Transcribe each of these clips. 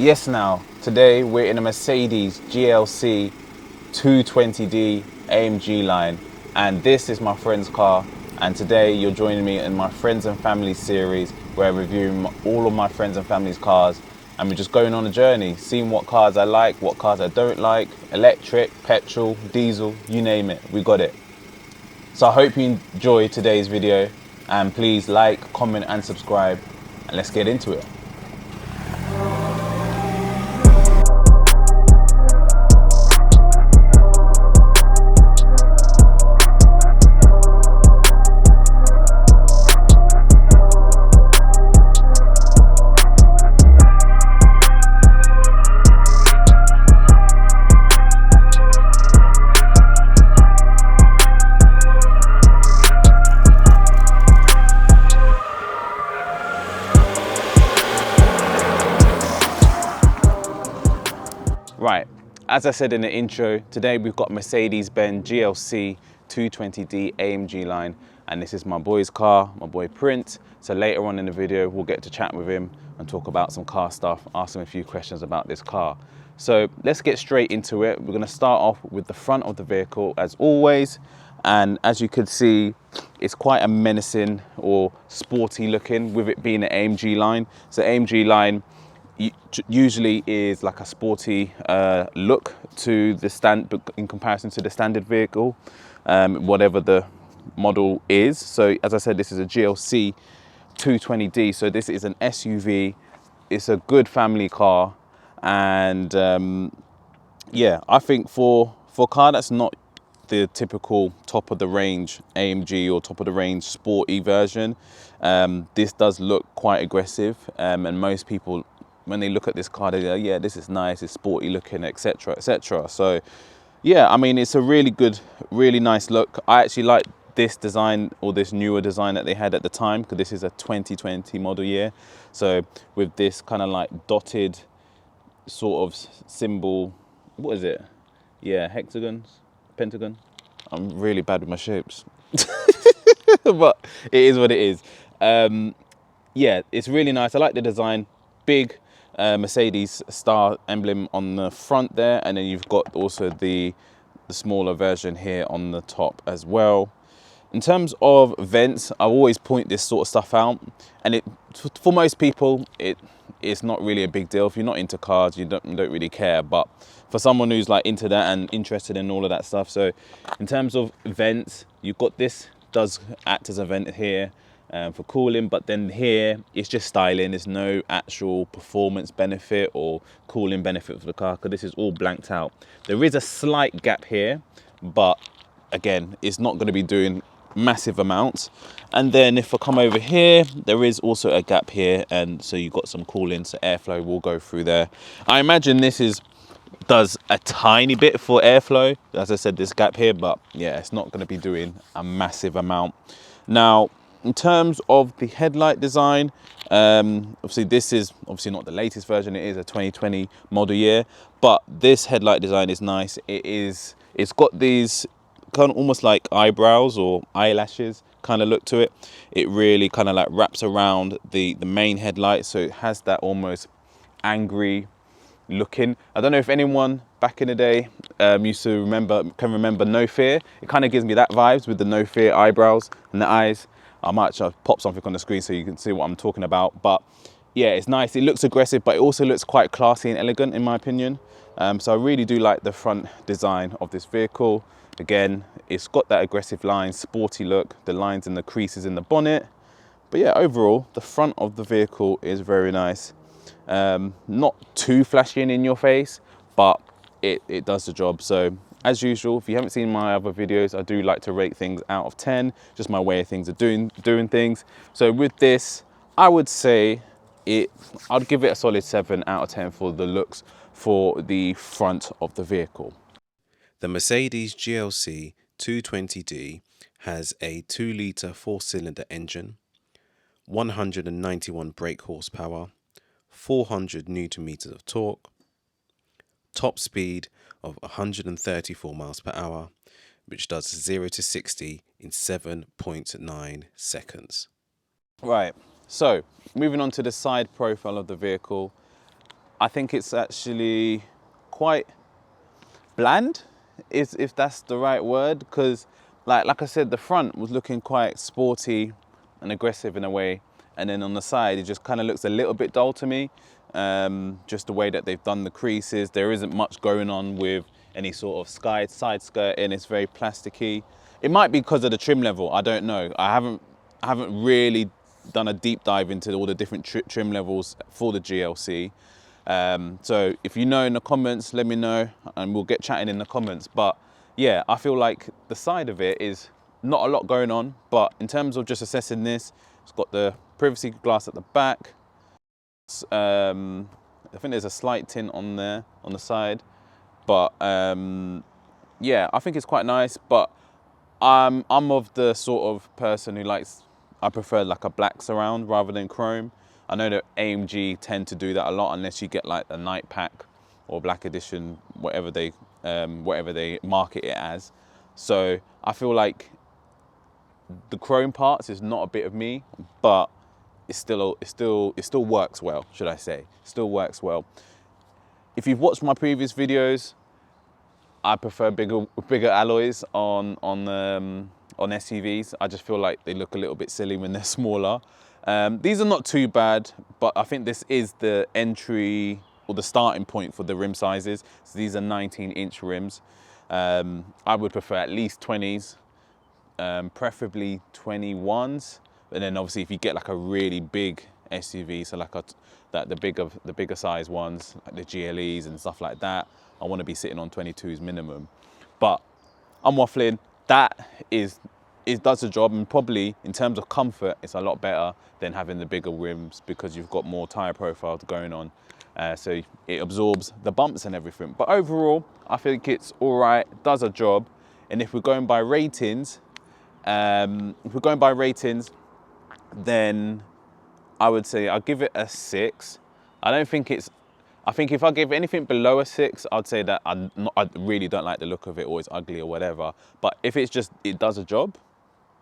Yes, now, today we're in a Mercedes GLC 220D AMG line, and this is my friend's car. And today you're joining me in my friends and family series where I'm reviewing all of my friends and family's cars, and we're just going on a journey, seeing what cars I like, what cars I don't like, electric, petrol, diesel, you name it, we got it. So I hope you enjoy today's video, and please like, comment and subscribe, and let's get into it. Right, as I said in the intro, today we've got Mercedes-Benz GLC 220D AMG line, and this is my boy's car, my boy Prince. So later on in the video, we'll get to chat with him and talk about some car stuff, ask him a few questions about this car. So let's get straight into it. We're gonna start off with the front of the vehicle as always. And as you can see, it's quite a menacing or sporty looking with it being an AMG line. So AMG line usually is like a sporty look to the in comparison to the standard vehicle, whatever the model is. So as I said, this is a GLC 220D, so this is an SUV. It's a good family car, and yeah, I think for a car that's not the typical top of the range AMG or top of the range sporty version, this does look quite aggressive, and most people, when they look at this car, they go, yeah, this is nice, it's sporty looking, etc, etc. So yeah, I mean, it's a really good, really nice look. I actually like this design, or this newer design that they had at the time, because this is a 2020 model year. So with this kind of like dotted sort of symbol, what is it? Yeah, hexagons, pentagon. I'm really bad with my shapes, but it is what it is. Yeah, it's really nice. I like the design. Big Mercedes star emblem on the front there, and then you've got also the smaller version here on the top as well. In terms of vents, I always point this sort of stuff out, and for most people it's not really a big deal. If you're not into cars, you don't really care, but for someone who's like into that and interested in all of that stuff, so in terms of vents, you've got this does act as a vent here for cooling, but then here it's just styling. There's no actual performance benefit or cooling benefit for the car, because this is all blanked out. There is a slight gap here, but again, it's not going to be doing massive amounts. And then if I come over here, there is also a gap here, and so you've got some cooling, so airflow will go through there. I imagine this does a tiny bit for airflow, as I said, this gap here, but yeah, it's not going to be doing a massive amount. Now, in terms of the headlight design, obviously this is obviously not the latest version, it is a 2020 model year, but this headlight design is nice. It's got these kind of almost like eyebrows or eyelashes kind of look to it. It really kind of like wraps around the main headlight, so it has that almost angry looking. I don't know if anyone back in the day used to can remember No Fear. It kind of gives me that vibes with the No Fear eyebrows and the eyes. I might try to pop something on the screen so you can see what I'm talking about. But yeah, it's nice. It looks aggressive, but it also looks quite classy and elegant in my opinion. So I really do like the front design of this vehicle. Again, it's got that aggressive line, sporty look, the lines and the creases in the bonnet. But yeah, overall, the front of the vehicle is very nice. Not too flashy and in your face, but it does the job. So as usual, if you haven't seen my other videos, I do like to rate things out of 10, just my way of things of doing things. So with this, I would say I'd give it a solid 7 out of 10 for the looks for the front of the vehicle. The Mercedes GLC 220D has a 2-litre 4-cylinder engine, 191 brake horsepower, 400 Nm of torque, top speed of 134 miles per hour, which does 0 to 60 in 7.9 seconds. Right, so moving on to the side profile of the vehicle, I think it's actually quite bland, if that's the right word, because like I said, the front was looking quite sporty and aggressive in a way, and then on the side it just kind of looks a little bit dull to me. Just the way that they've done the creases, there isn't much going on with any sort of side skirt, and it's very plasticky. It might be because of the trim level, I don't know. I haven't really done a deep dive into all the different trim levels for the GLC. So if you know in the comments, let me know and we'll get chatting in the comments. But yeah, I feel like the side of it is not a lot going on, but in terms of just assessing this, it's got the privacy glass at the back. I think there's a slight tint on there on the side, but yeah, I think it's quite nice. But I'm of the sort of person who I prefer like a black surround rather than chrome. I know that AMG tend to do that a lot unless you get like a night pack or black edition, whatever they market it as. So I feel like the chrome parts is not a bit of me, but it still works well, should I say? Still works well. If you've watched my previous videos, I prefer bigger alloys on SUVs. I just feel like they look a little bit silly when they're smaller. These are not too bad, but I think this is the entry or the starting point for the rim sizes. So these are 19-inch rims. I would prefer at least 20s, preferably 21s. And then obviously if you get like a really big SUV, so like the bigger size ones, like the GLEs and stuff like that, I want to be sitting on 22s minimum. But I'm waffling. That it does the job, and probably in terms of comfort, it's a lot better than having the bigger rims because you've got more tire profile going on. So it absorbs the bumps and everything. But overall, I think it's all right, does a job. And if we're going by ratings, then I would say I'll give it a 6. I think if I give anything below a 6, I'd say that I really don't like the look of it, or it's ugly or whatever. But if it's just, it does a job,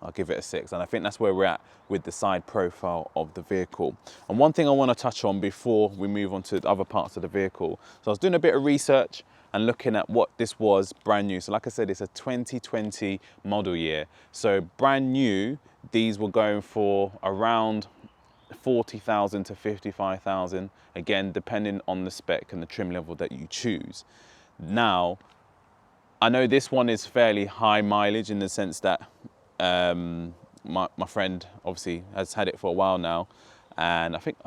I'll give it a 6. And I think that's where we're at with the side profile of the vehicle. And one thing I want to touch on before we move on to the other parts of the vehicle. So I was doing a bit of research and looking at what this was brand new. So like I said, it's a 2020 model year. So brand new, these were going for around 40,000 to 55,000, again depending on the spec and the trim level that you choose. Now I know this one is fairly high mileage in the sense that my friend obviously has had it for a while now, and I think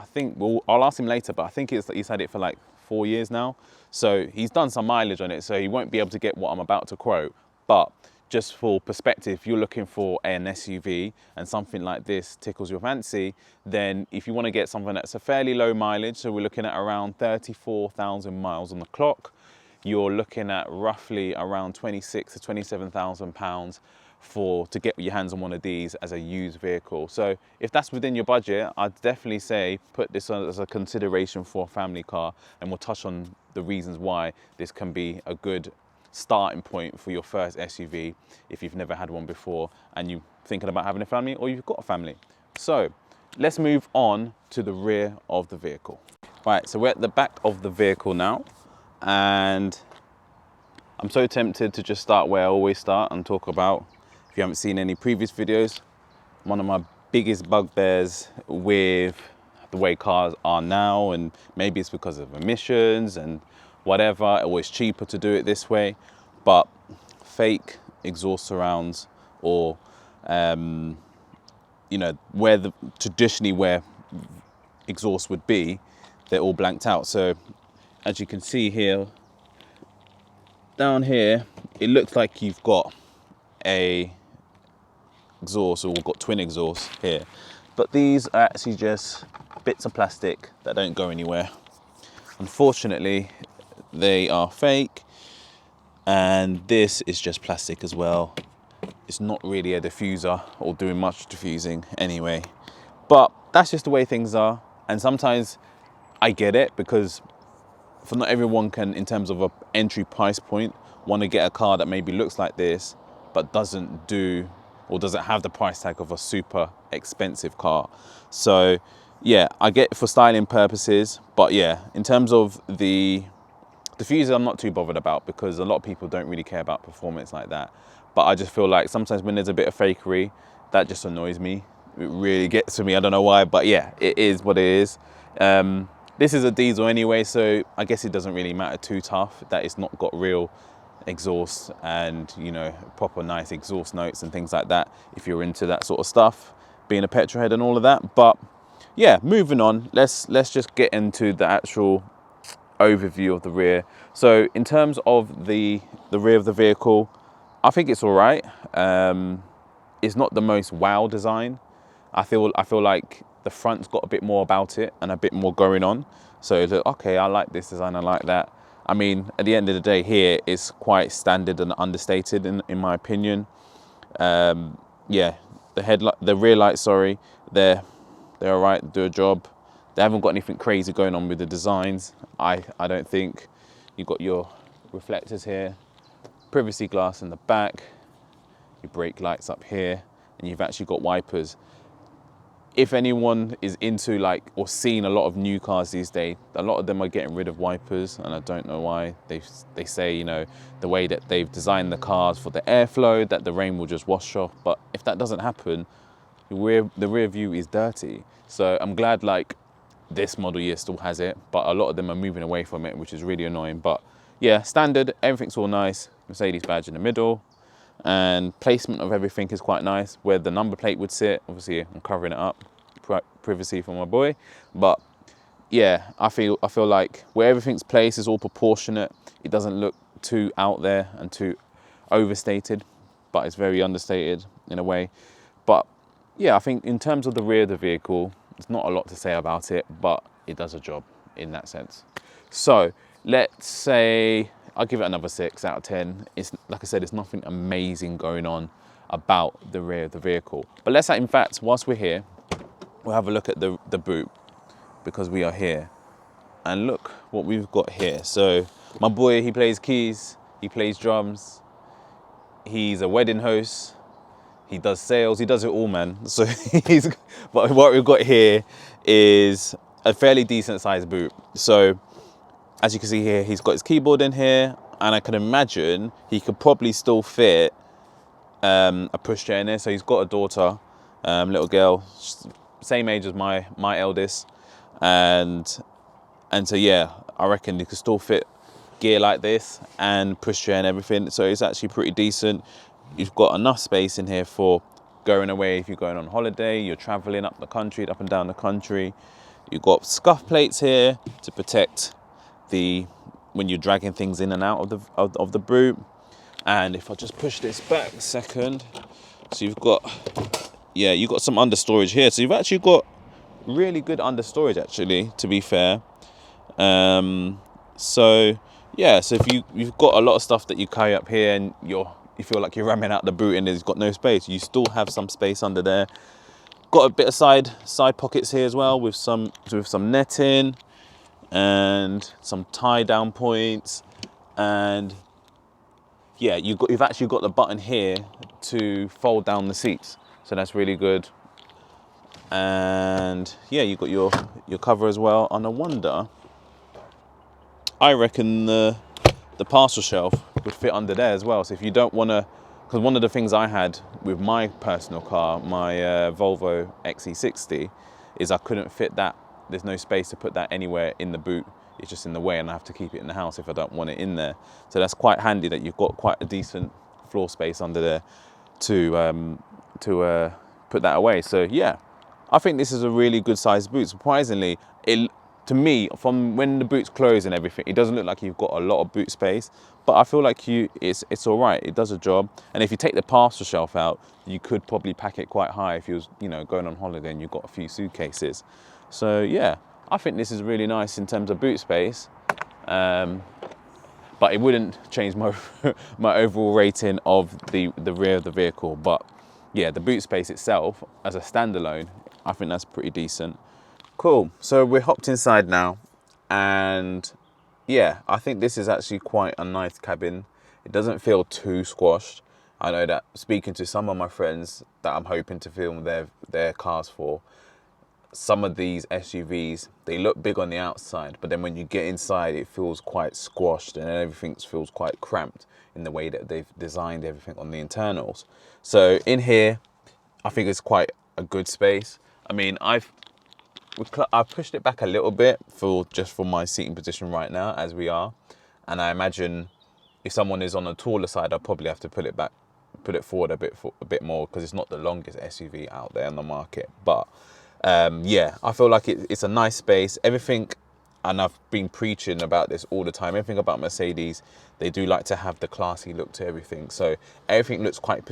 I'll ask him later, but I think he's had it for like 4 years now, so he's done some mileage on it, so he won't be able to get what I'm about to quote. But just for perspective, if you're looking for an SUV and something like this tickles your fancy, then if you want to get something that's a fairly low mileage, so we're looking at around 34,000 miles on the clock, you're looking at roughly around 26 to 27,000 pounds to get your hands on one of these as a used vehicle. So if that's within your budget, I'd definitely say put this on as a consideration for a family car, and we'll touch on the reasons why this can be a good starting point for your first SUV if you've never had one before and you're thinking about having a family, or you've got a family. So let's move on to the rear of the vehicle. Right, so we're at the back of the vehicle now, and I'm so tempted to just start where I always start and talk about, if you haven't seen any previous videos, one of my biggest bugbears with the way cars are now, and maybe it's because of emissions and whatever, always cheaper to do it this way, but fake exhaust surrounds, or you know, traditionally where exhaust would be, they're all blanked out. So as you can see here, down here, it looks like you've got a exhaust, or we've got twin exhausts here, but these are actually just bits of plastic that don't go anywhere. Unfortunately, they are fake, and this is just plastic as well. It's not really a diffuser or doing much diffusing anyway, but that's just the way things are. And sometimes I get it, because for not everyone can, in terms of an entry price point, want to get a car that maybe looks like this but doesn't have the price tag of a super expensive car. So yeah, I get it for styling purposes, but yeah, in terms of the diffuser, I'm not too bothered about because a lot of people don't really care about performance like that. But I just feel like sometimes when there's a bit of fakery, that just annoys me. It really gets to me. I don't know why, but yeah, it is what it is. This is a diesel anyway, so I guess it doesn't really matter too tough that it's not got real exhaust and, you know, proper nice exhaust notes and things like that, if you're into that sort of stuff, being a petrol head and all of that. But yeah, moving on, let's just get into the actual overview of the rear. So in terms of the rear of the vehicle, I think it's all right. It's not the most wow design. I feel like the front's got a bit more about it and a bit more going on. So it's like, okay, I like this design, I like that. I mean, at the end of the day here, it's quite standard and understated in my opinion. Yeah, the rear lights, sorry, they're all right, do a job. They haven't got anything crazy going on with the designs. I don't think. You've got your reflectors here, privacy glass in the back, your brake lights up here, and you've actually got wipers. If anyone is into like or seeing a lot of new cars these days, a lot of them are getting rid of wipers, and I don't know why. They say, you know, the way that they've designed the cars for the airflow, that the rain will just wash off. But if that doesn't happen, the rear view is dirty. So I'm glad like this model year still has it, but a lot of them are moving away from it, which is really annoying. But yeah, standard, everything's all nice. Mercedes badge in the middle, and placement of everything is quite nice. Where the number plate would sit, obviously I'm covering it up, privacy for my boy. But yeah, I feel like where everything's placed is all proportionate. It doesn't look too out there and too overstated, but it's very understated in a way. But yeah, I think in terms of the rear of the vehicle, there's not a lot to say about it, but it does a job in that sense. So let's say I'll give it another 6 out of 10. It's like I said, there's nothing amazing going on about the rear of the vehicle. But let's say, in fact, whilst we're here, we'll have a look at the boot, because we are here. And look what we've got here. So my boy, he plays keys, he plays drums, he's a wedding host, he does sales, he does it all, man. So but what we've got here is a fairly decent sized boot. So as you can see here, he's got his keyboard in here, and I can imagine he could probably still fit a pushchair in there. So he's got a daughter, little girl, same age as my eldest, and so yeah, I reckon he could still fit gear like this and pushchair and everything. So it's actually pretty decent. You've got enough space in here for going away if you're going on holiday, you're traveling up and down the country. You've got scuff plates here to protect when you're dragging things in and out of the boot. And if I just push this back a second, so you've got some understorage here. So you've actually got really good understorage, actually, to be fair. So yeah, so if you've got a lot of stuff that you carry up here and you feel like you're ramming out the boot and there's got no space, you still have some space under there. Got a bit of side pockets here as well with some netting and some tie down points. And yeah, you've actually got the button here to fold down the seats, so that's really good. And yeah, you've got your cover as well. And I wonder, I reckon the parcel shelf would fit under there as well. So if you don't want to, because one of the things I had with my personal car, my Volvo XC60, is I couldn't fit that. There's no space to put that anywhere in the boot. It's just in the way, and I have to keep it in the house if I don't want it in there. So that's quite handy that you've got quite a decent floor space under there to put that away. So yeah, I think this is a really good sized boot. Surprisingly, to me, from when the boot's closed and everything, it doesn't look like you've got a lot of boot space, but I feel like it's all right. It does a job. And if you take the parcel shelf out, you could probably pack it quite high if you was, going on holiday and you've got a few suitcases. So yeah, I think this is really nice in terms of boot space, but it wouldn't change my my overall rating of the rear of the vehicle. But yeah, the boot space itself as a standalone, I think that's pretty decent. Cool, so we're hopped inside now, and yeah, I think this is actually quite a nice cabin. It doesn't feel too squashed. I know that speaking to some of my friends that I'm hoping to film their cars for, some of these SUVs, they look big on the outside, but then when you get inside, it feels quite squashed and everything feels quite cramped in the way that they've designed everything on the internals. So in here, I think it's quite a good space. I mean, I've pushed it back a little bit for my seating position right now as we are. And I imagine if someone is on the taller side, I'll probably have to put it forward a bit more, because it's not the longest SUV out there on the market. But yeah, I feel like it's a nice space. Everything, and I've been preaching about this all the time, everything about Mercedes, they do like to have the classy look to everything. So everything looks quite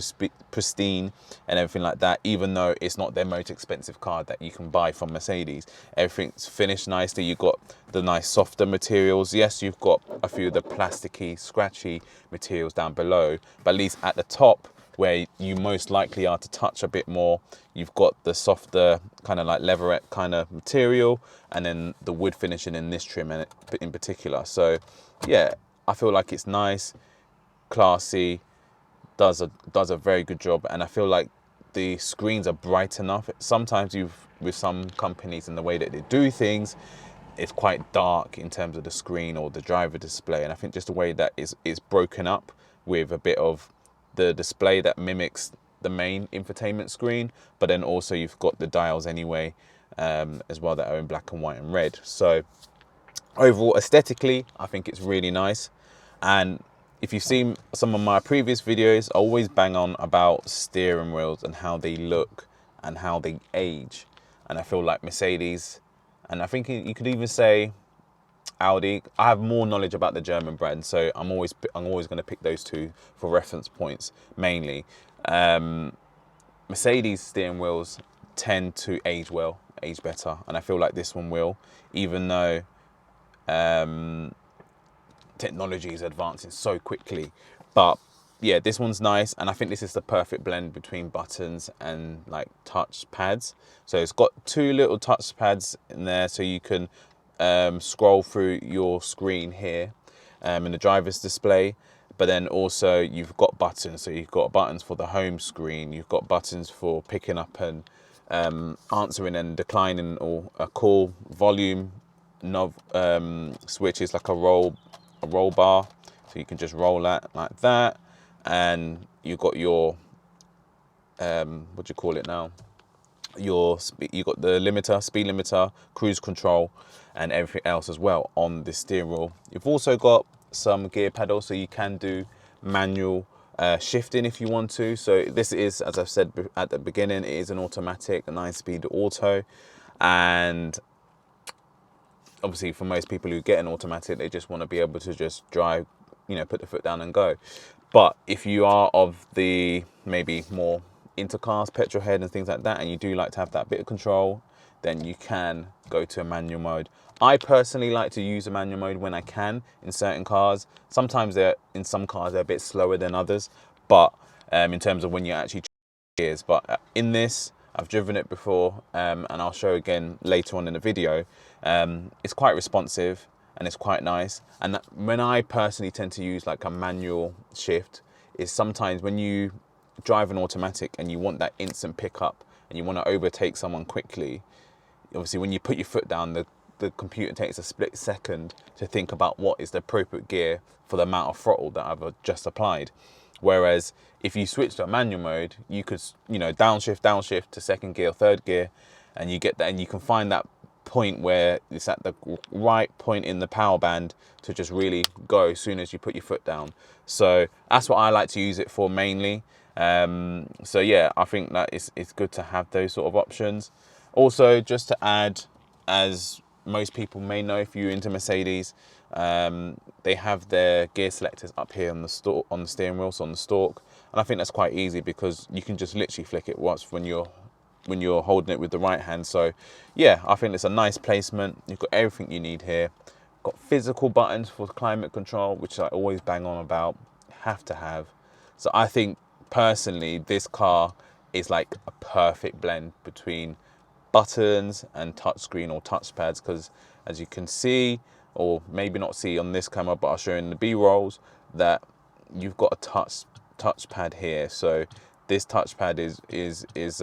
pristine and everything like that, even though it's not their most expensive car that you can buy from Mercedes. Everything's finished nicely. You've got the nice softer materials. Yes, you've got a few of the plasticky, scratchy materials down below, but at least at the top, where you most likely are to touch a bit more, you've got the softer kind of like leatherette kind of material, and then the wood finishing in this trim in particular. So yeah, I feel like it's nice, classy, does a very good job, and I feel like the screens are bright enough. Sometimes with some companies and the way that they do things, it's quite dark in terms of the screen or the driver display, and I think just the way that is broken up with a bit of the display that mimics the main infotainment screen, but then also you've got the dials anyway as well that are in black and white and red. So overall, aesthetically, I think it's really nice. And if you've seen some of my previous videos, I always bang on about steering wheels and how they look and how they age. And I feel like Mercedes, and I think you could even say Audi. I have more knowledge about the German brand, so I'm always going to pick those two for reference points mainly. Mercedes steering wheels tend to age better, and I feel like this one will, even though technology is advancing so quickly. But yeah, this one's nice, and I think this is the perfect blend between buttons and like touch pads. So it's got two little touch pads in there, so you can scroll through your screen here in the driver's display, but then also you've got buttons. So you've got buttons for the home screen, you've got buttons for picking up and answering and declining or a call, volume knob switch is like a roll bar, so you can just roll that like that, and you've got your what do you call it now, you got the limiter, speed limiter, cruise control, and everything else as well on the steering wheel. You've also got some gear pedals, so you can do manual shifting if you want to. So this is, as I've said at the beginning, it is an automatic, a 9-speed auto, and obviously for most people who get an automatic, they just want to be able to just drive, you know, put the foot down and go. But if you are of the maybe more into cars, petrol head and things like that, and you do like to have that bit of control, then you can go to a manual mode. I personally like to use a manual mode when I can in certain cars. Sometimes in some cars they're a bit slower than others, but in terms of when you actually gears. But in this, I've driven it before, and I'll show again later on in the video. It's quite responsive and it's quite nice. And when I personally tend to use like a manual shift, is sometimes when you drive an automatic and you want that instant pickup and you want to overtake someone quickly, obviously when you put your foot down, the computer takes a split second to think about what is the appropriate gear for the amount of throttle that I've just applied. Whereas if you switch to a manual mode, you could, you know, downshift to second gear or third gear, and you get that, and you can find that point where it's at the right point in the power band to just really go as soon as you put your foot down. So that's what I like to use it for mainly. So yeah, I think that it's good to have those sort of options. Also, just to add, as most people may know, if you're into Mercedes, they have their gear selectors up here on the steering wheel, so on the stalk, and I think that's quite easy because you can just literally flick it once when you're holding it with the right hand. So yeah, I think it's a nice placement. You've got everything you need here. Got physical buttons for climate control, which I always bang on about, have to have. So I think personally this car is like a perfect blend between buttons and touchscreen or touchpads, because as you can see, or maybe not see on this camera, but I'll show you in the B-rolls, that you've got a touchpad here. So this touchpad is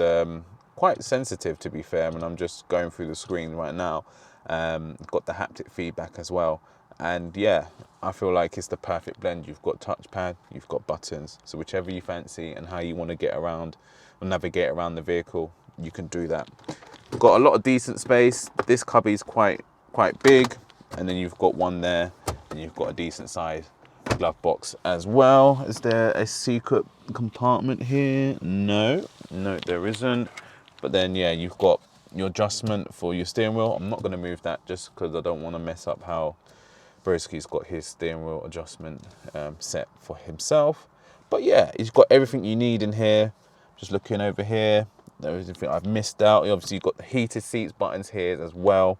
quite sensitive, to be fair. And I'm just going through the screen right now. Got the haptic feedback as well. And yeah, I feel like it's the perfect blend. You've got touchpad, you've got buttons. So whichever you fancy and how you want to get around or navigate around the vehicle, you can do that. Got a lot of decent space. This cubby is quite big. And then you've got one there, and you've got a decent size glove box as well. Is there a secret compartment here? No, there isn't. But then yeah, you've got your adjustment for your steering wheel. I'm not going to move that just because I don't want to mess up how Broski's got his steering wheel adjustment set for himself. But yeah, he's got everything you need in here. Just looking over here, there's everything I've missed out. Obviously you've got the heated seats buttons here as well.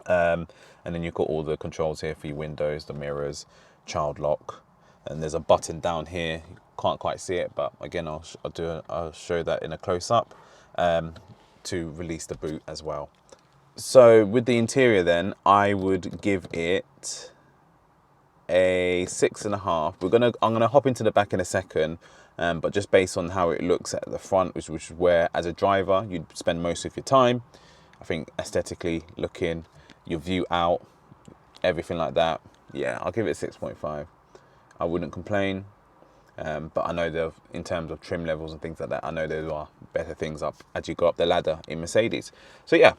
And then you've got all the controls here for your windows, the mirrors, child lock, and there's a button down here. You can't quite see it, but again, I'll show that in a close-up to release the boot as well. So with the interior, then I would give it a 6.5. I'm gonna hop into the back in a second, but just based on how it looks at the front, which is where as a driver you'd spend most of your time. I think aesthetically looking, your view out, everything like that, yeah, I'll give it a 6.5. I wouldn't complain, but I know in terms of trim levels and things like that, I know there are better things up as you go up the ladder in Mercedes. So yeah,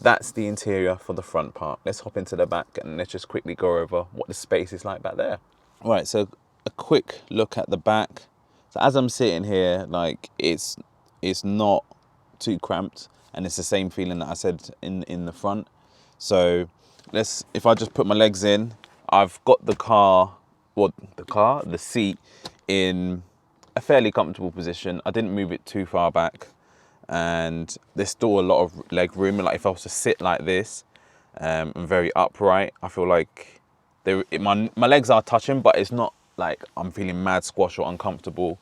that's the interior for the front part. Let's hop into the back and let's just quickly go over what the space is like back there. All right, so a quick look at the back. So as I'm sitting here, like it's not too cramped, and it's the same feeling that I said in the front. So if I just put my legs in, I've got the seat in a fairly comfortable position. I didn't move it too far back, and there's still a lot of leg room. Like if I was to sit like this and very upright, I feel like my legs are touching, but it's not like I'm feeling mad squash or uncomfortable.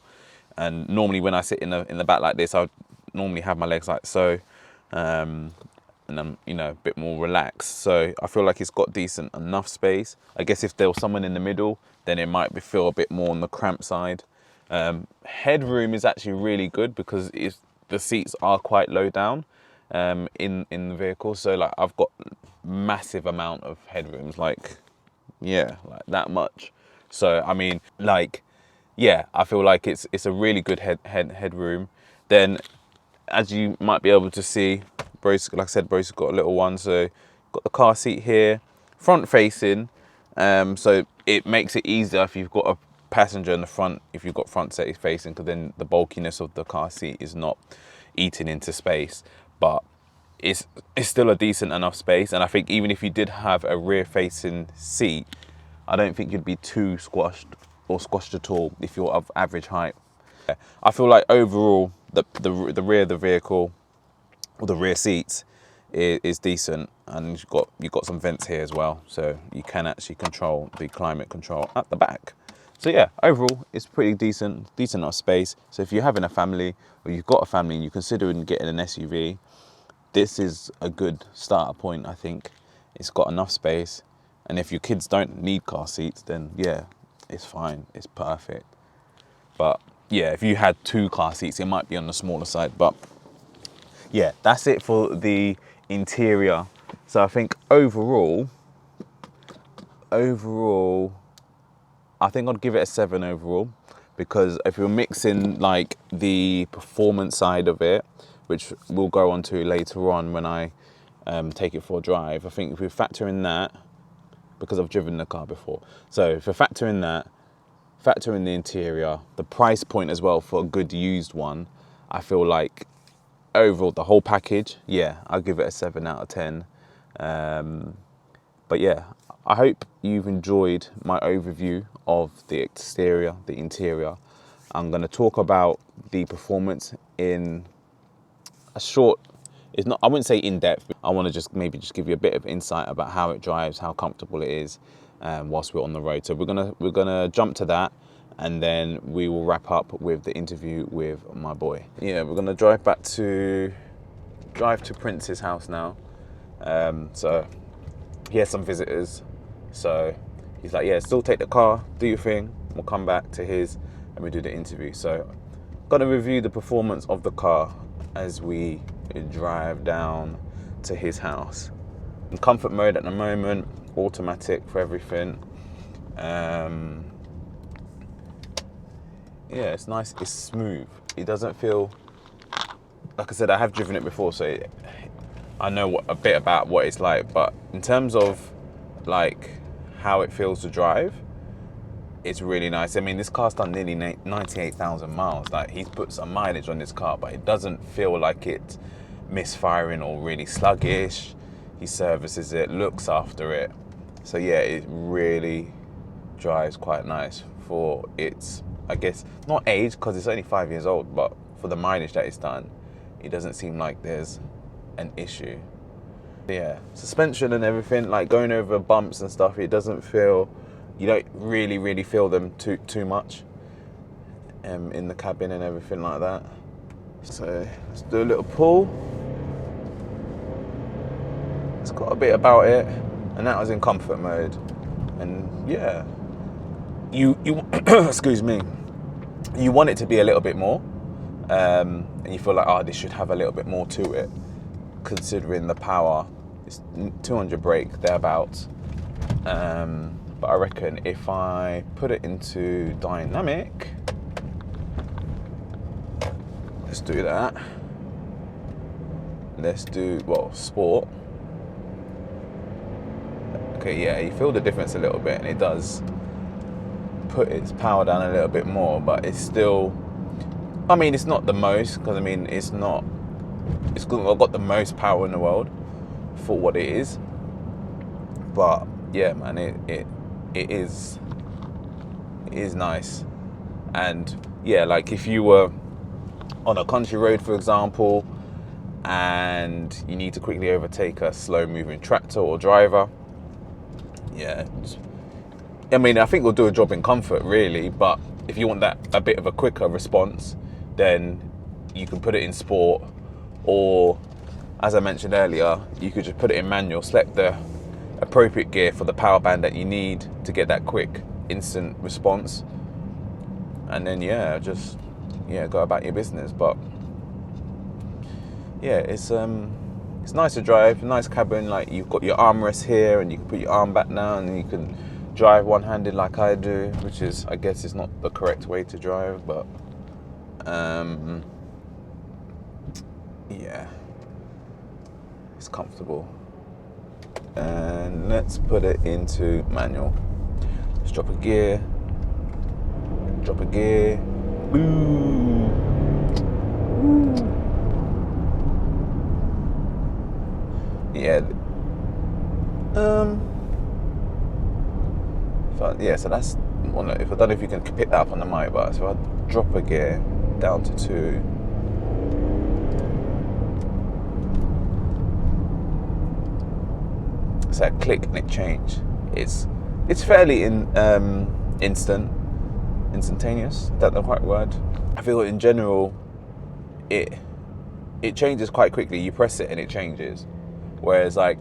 And normally when I sit in the back like this, I would normally have my legs like so, and I'm a bit more relaxed. So I feel like it's got decent enough space. I guess if there was someone in the middle, then it might feel a bit more on the cramped side. Headroom is actually really good because the seats are quite low down in the vehicle. So like I've got massive amount of headrooms, like that much. So I mean, like, yeah, I feel like it's a really good headroom. Then, as you might be able to see, Bro's, like I said, Bro's got a little one. So got the car seat here, front facing. So it makes it easier if you've got a passenger in the front, if you've got front seat facing, because then the bulkiness of the car seat is not eating into space. But it's still a decent enough space. And I think even if you did have a rear facing seat, I don't think you'd be too squashed at all if you're of average height. I feel like overall the rear of the vehicle, or the rear seats, is decent, and you've got some vents here as well, so you can actually control the climate control at the back. So yeah, overall it's pretty decent enough space. So if you're having a family, or you've got a family and you're considering getting an SUV, this is a good starter point. I think it's got enough space, and if your kids don't need car seats, then yeah, it's fine, it's perfect. But yeah, if you had 2 car seats, it might be on the smaller side. But yeah, that's it for the interior. So I think overall, I think I'd give it a 7 overall, because if you're mixing like the performance side of it, which we'll go on to later on when I take it for a drive, I think if we factor in that, because I've driven the car before, so if we factor in that, factor in the interior, the price point as well for a good used one, I feel like overall the whole package, yeah, I'll give it a 7 out of 10. But yeah, I hope you've enjoyed my overview of the exterior, the interior. I'm going to talk about the performance in a short, I wouldn't say in depth. I want to just give you a bit of insight about how it drives, how comfortable it is whilst we're on the road. So we're gonna jump to that, and then we will wrap up with the interview with my boy. Yeah, we're gonna drive to Prince's house now. So he has some visitors. So he's like, yeah, still take the car, do your thing. We'll come back to his and we do the interview. So gonna review the performance of the car. as we drive down to his house. In comfort mode at the moment, automatic for everything. Yeah, it's nice, it's smooth. It doesn't feel, like I said, I have driven it before, so I know a bit about what it's like, but in terms of like how it feels to drive, it's really nice. I mean, this car's done nearly 98,000 miles. Like, he's put some mileage on this car, but it doesn't feel like it's misfiring or really sluggish. He services it, looks after it. So yeah, it really drives quite nice for its, I guess, not age, because it's only 5 years old, but for the mileage that it's done, it doesn't seem like there's an issue. Yeah, suspension and everything, like going over bumps and stuff, it doesn't feel, you don't really feel them too much in the cabin and everything like that. So let's do a little pull. It's got a bit about it, and that was in comfort mode. And yeah, you excuse me, you want it to be a little bit more, and you feel like, oh, this should have a little bit more to it, considering the power. It's 200 brake thereabouts. But I reckon if I put it into dynamic, let's do that. Let's do, well, sport. Okay, yeah, you feel the difference a little bit, and it does put its power down a little bit more, but it's still, I mean, it's not the most, because I mean, it's got the most power in the world for what it is. But yeah, man, it is nice. And yeah, like if you were on a country road, for example, and you need to quickly overtake a slow moving tractor or driver, yeah, I mean, I think it'll do a job in comfort, really. But if you want that a bit of a quicker response, then you can put it in sport, or as I mentioned earlier, you could just put it in manual, select the appropriate gear for the power band that you need to get that quick instant response, and then yeah, just go about your business. But yeah, it's nice to drive, nice cabin. Like, you've got your armrest here, and you can put your arm back down, and you can drive one-handed like I do, which is, I guess, is not the correct way to drive, but yeah, it's comfortable. And let's put it into manual. Let's drop a gear. Boo. Yeah. So that's, well, no, if I don't know if you can pick that up on the mic, but so I drop a gear down to 2. So I click and it changed. It's fairly instantaneous. Is that the right word? I feel in general, it changes quite quickly. You press it and it changes. Whereas, like,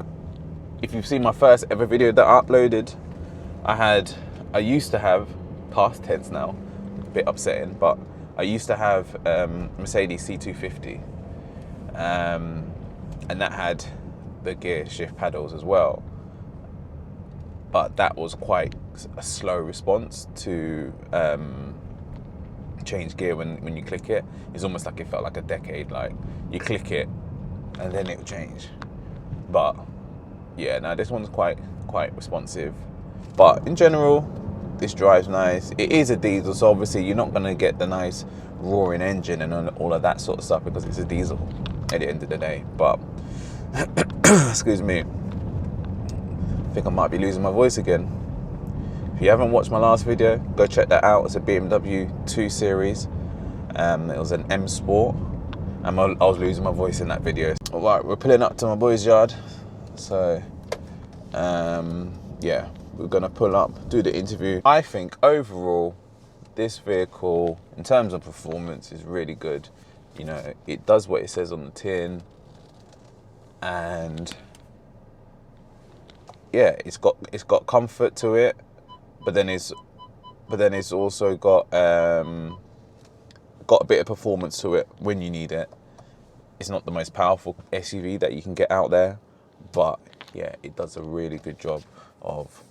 if you've seen my first ever video that I uploaded, I used to have, past tense now, a bit upsetting, but I used to have Mercedes C250, and that had the gear shift paddles as well. But that was quite a slow response to change gear when you click it. It's almost like it felt like a decade. Like, you click it and then it'll change. But yeah, now this one's quite responsive. But in general, this drives nice. It is a diesel, so obviously you're not gonna get the nice roaring engine and all of that sort of stuff, because it's a diesel at the end of the day. But excuse me, I think I might be losing my voice again. If you haven't watched my last video, go check that out. It's a BMW 2 Series. It was an M Sport, and I was losing my voice in that video. All right, we're pulling up to my boy's yard. So yeah, we're gonna pull up, do the interview. I think overall, this vehicle, in terms of performance, is really good. You know, it does what it says on the tin, and yeah, it's got comfort to it, but then it's also got a bit of performance to it when you need it. It's not the most powerful SUV that you can get out there, but yeah, it does a really good job of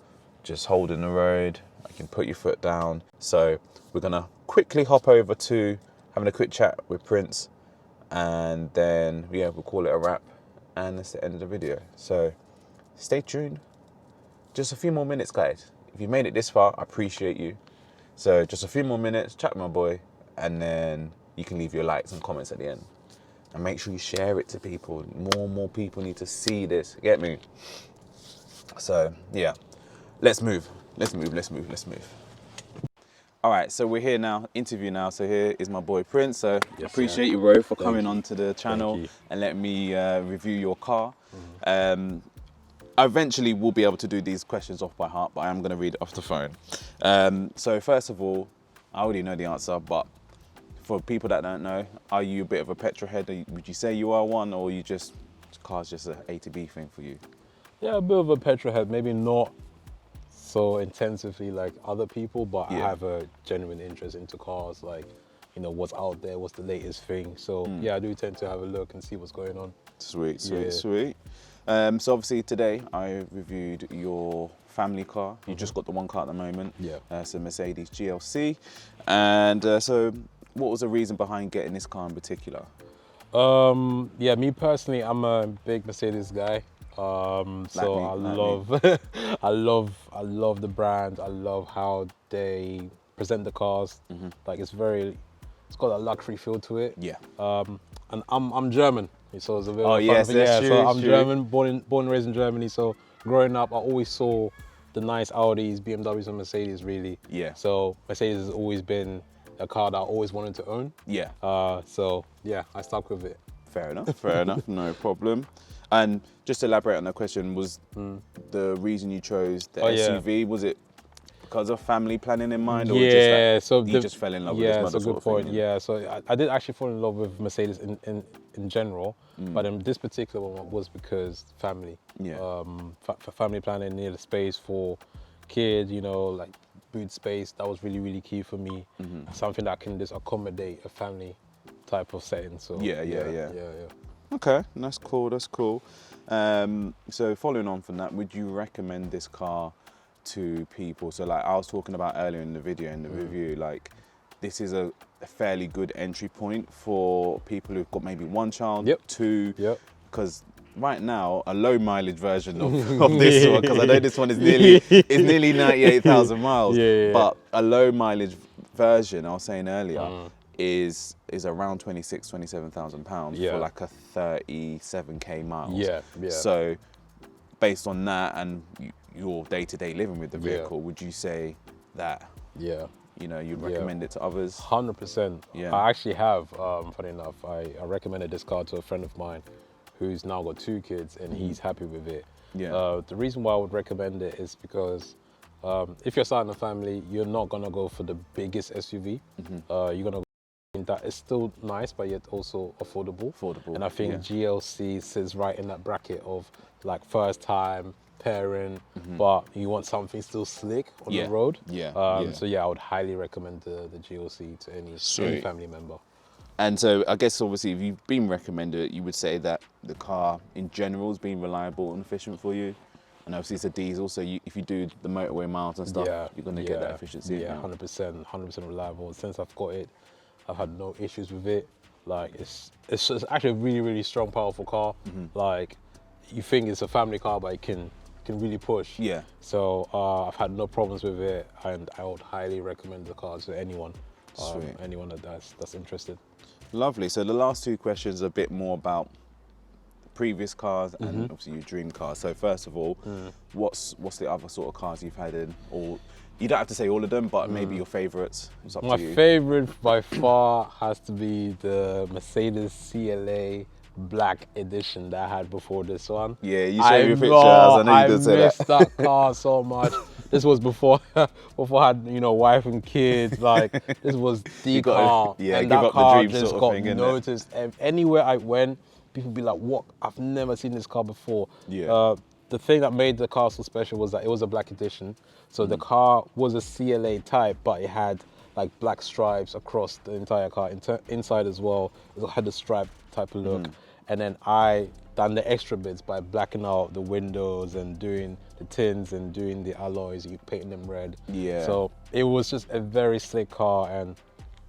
just holding the road. You can put your foot down. So we're gonna quickly hop over to having a quick chat with Prince, and then yeah, we'll call it a wrap, and that's the end of the video. So stay tuned. Just a few more minutes, guys. If you made it this far, I appreciate you. So just a few more minutes, chat with my boy, and then you can leave your likes and comments at the end. And make sure you share it to people. More and more people need to see this. Get me? So yeah, let's move. Let's move. All right, so we're here now, interview now. So here is my boy Prince. So Yes, appreciate sir. you, bro, for Thank coming you. onto the channel Thank you. and letting me review your car. I eventually will be able to do these questions off by heart, but I am going to read it off the phone. So first of all, I already know the answer, but for people that don't know, are you a bit of a petrol head? Would you say you are one, or you just, car's just a A to B thing for you? Yeah, a bit of a petrol head, maybe not so intensively like other people, but I Yeah. have a genuine interest into cars, like, you know, what's out there, what's the latest thing. So yeah, I do tend to have a look and see what's going on. Sweet. Yeah. So obviously today I reviewed your family car. You just got the one car at the moment. Yeah. It's a Mercedes GLC. And so what was the reason behind getting this car in particular? Yeah, me personally, I'm a big Mercedes guy. So me, I like love, I love the brand. I love how they present the cars. Like it's got a luxury feel to it. Yeah. And I'm German, so it's a bit of a fun yes, thing. that's Yeah, true, so it's I'm true. German, born and raised in Germany. So growing up, I always saw the nice Audis, BMWs, and Mercedes. Really. Yeah. So Mercedes has always been a car that I always wanted to own. Yeah. So yeah, I stuck with it. Fair enough, no problem. And just to elaborate on that question, was the reason you chose the Oh, yeah. SUV, was it because of family planning in mind, or Yeah, just like so you just fell in love with this yeah, model it's a sort good of thing? point. Yeah, so I did actually fall in love with Mercedes in general, but in this particular one was because family. Yeah. For family planning, near the space for kids, you know, like boot space. That was really, really key for me. Something that can just accommodate a family type of setting. So Yeah. yeah. Okay, that's cool. So following on from that, would you recommend this car to people? So like I was talking about earlier in the video, in the review, like this is a fairly good entry point for people who've got maybe one child, Yep. two, Yep. because right now a low mileage version of this one, because I know this one is nearly 98,000 miles, Yeah. but a low mileage version, I was saying earlier, is around 27,000 pounds Yeah. for like a 37k miles. Yeah. So based on that and your day-to-day living with the Yeah. vehicle, would you say that Yeah. you'd recommend it to others? 100%. Yeah. I actually have, funny enough, I recommended this car to a friend of mine who's now got 2 kids and he's happy with it. Yeah. The reason why I would recommend it is because if you're starting a family, you're not gonna go for the biggest SUV. You're gonna go that is still nice, but yet also affordable. And I think yeah. GLC sits right in that bracket of like first time parent, but you want something still slick on Yeah. the road. Yeah. So yeah, I would highly recommend the GLC to any Sweet. family member. And so I guess obviously if you've been recommended it, you would say that the car in general has been reliable and efficient for you. And obviously it's a diesel, so if you do the motorway miles and stuff, you're going to get that efficiency. Yeah, 100% reliable. Since I've got it, I've had no issues with it. Like it's actually a really, really strong, powerful car. Like you think it's a family car, but it can really push. Yeah. So I've had no problems with it, and I would highly recommend the car to anyone. Sweet. Anyone that's interested. Lovely. So the last 2 questions are a bit more about previous cars and obviously your dream car. So first of all, what's the other sort of cars you've had in, or you don't have to say all of them, but maybe your favorites. It's up My to you. favorite by far has to be the Mercedes CLA Black Edition that I had before this one. Yeah, you showed me a picture. I know you did say that. I missed that car so much. This was before I had, you know, wife and kids. Like this was the car. yeah, and give that up the car dream just sort of got thing, innit? noticed. Anywhere I went, people be like, "What? I've never seen this car before." Yeah. The thing that made the car so special was that it was a Black Edition. So the car was a CLA type, but it had like black stripes across the entire car. Inside as well, it had the stripe type of look. And then I done the extra bits by blacking out the windows and doing the tins and doing the alloys, you painting them red. Yeah. So it was just a very slick car, and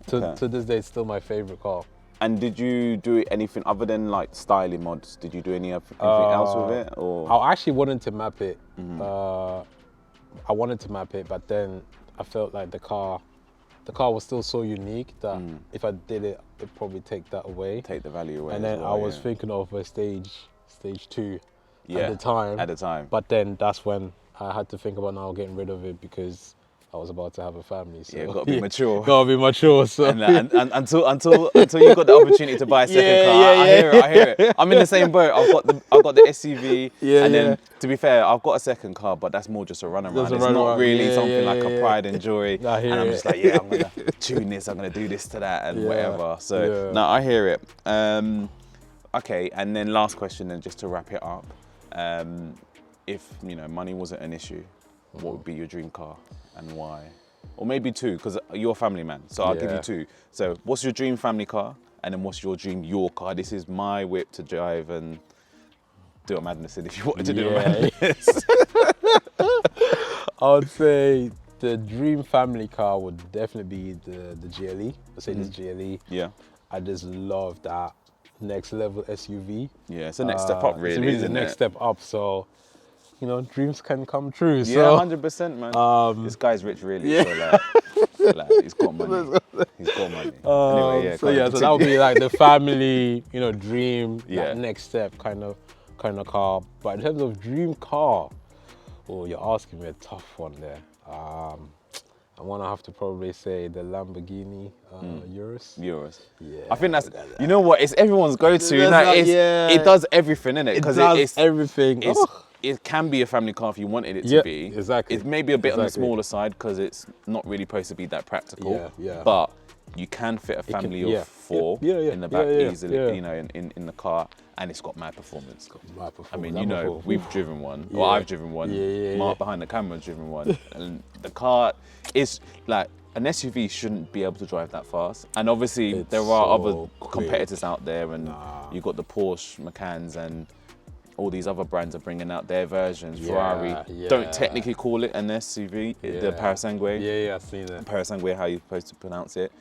to this day, it's still my favorite car. And did you do anything other than like styling mods? Did you do anything else with it? Or I actually wanted to map it. I wanted to map it, but then I felt like the car was still so unique that if I did it, it'd probably take that away. Take the value away. And then well, I was thinking of a stage 2 yeah, at the time. At the time. But then that's when I had to think about now getting rid of it because I was about to have a family. So Yeah, got to be mature. Got to be mature. So And until you got the opportunity to buy a second car, I hear it. I'm in the same boat. I've got the SUV, and then to be fair, I've got a second car, but that's more just a run around. It's not really something like a pride and joy. And I'm just like, I'm gonna tune this, I'm gonna do this to that, and whatever. So no, I hear it. Okay, and then last question, then just to wrap it up, if money wasn't an issue, what would be your dream car and why? Or maybe two, because you're a family man, so I'll give you two. So what's your dream family car? And then what's your dream your car? This is my whip to drive and do a madness in if you wanted to do a madness. I would say the dream family car would definitely be the GLE, Mercedes GLE. Yeah. I just love that next level SUV. Yeah, it's a next step up really, It's really isn't the next it? step up, so dreams can come true. Yeah, so 100%, man. This guy's rich, really. So like, he's got money. He's got money. Anyway, so that would be like the family, dream, that next step kind of car. But in terms of dream car, you're asking me a tough one there. I want to have to probably say the Lamborghini Urus. Yeah. I think that's, it's everyone's go-to. It does everything, innit? It does everything. It can be a family car if you wanted it to be. Exactly. It's maybe a bit on the smaller side because it's not really supposed to be that practical. Yeah. But you can fit a family of four in the back easily, in the car, and it's got mad performance. I mean, we've driven one, or I've driven one. Mark behind the camera has driven one, and the car is like, an SUV shouldn't be able to drive that fast. And obviously there are other competitors out there, and you've got the Porsche Macans and all these other brands are bringing out their versions. Ferrari don't technically call it an SUV, the Parasangue. Yeah, I've seen that. Parasangue, how you're supposed to pronounce it.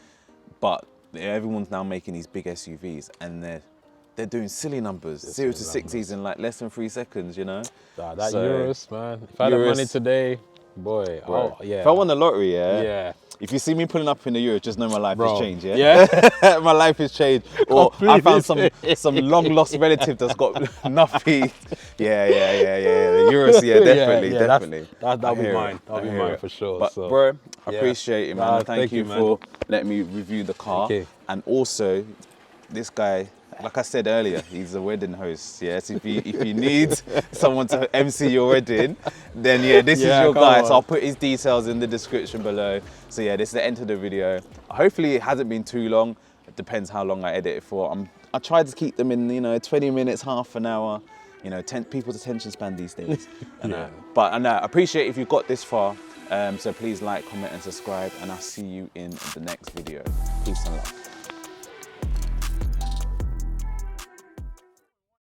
But everyone's now making these big SUVs, and they're doing silly numbers, 0 to 60s in like less than 3 seconds, That Urus, man. If I had money today, boy. If I won the lottery, if you see me pulling up in the Euro, just know my life has changed, my life has changed. Or I found some long lost relative that's got nothing. The Euros, definitely. That'll be mine. That'll be mine for sure. But bro, I appreciate it, man. Thank you for letting me review the car. And also, this guy, like I said earlier, he's a wedding host. Yes, if you need someone to MC your wedding, then this is your guy. So I'll put his details in the description below. So this is the end of the video. Hopefully it hasn't been too long. It depends how long I edit it for. I try to keep them in 20 minutes, half an hour. People's attention span these days. But I appreciate if you got this far. So please like, comment, and subscribe, and I'll see you in the next video. Peace and love.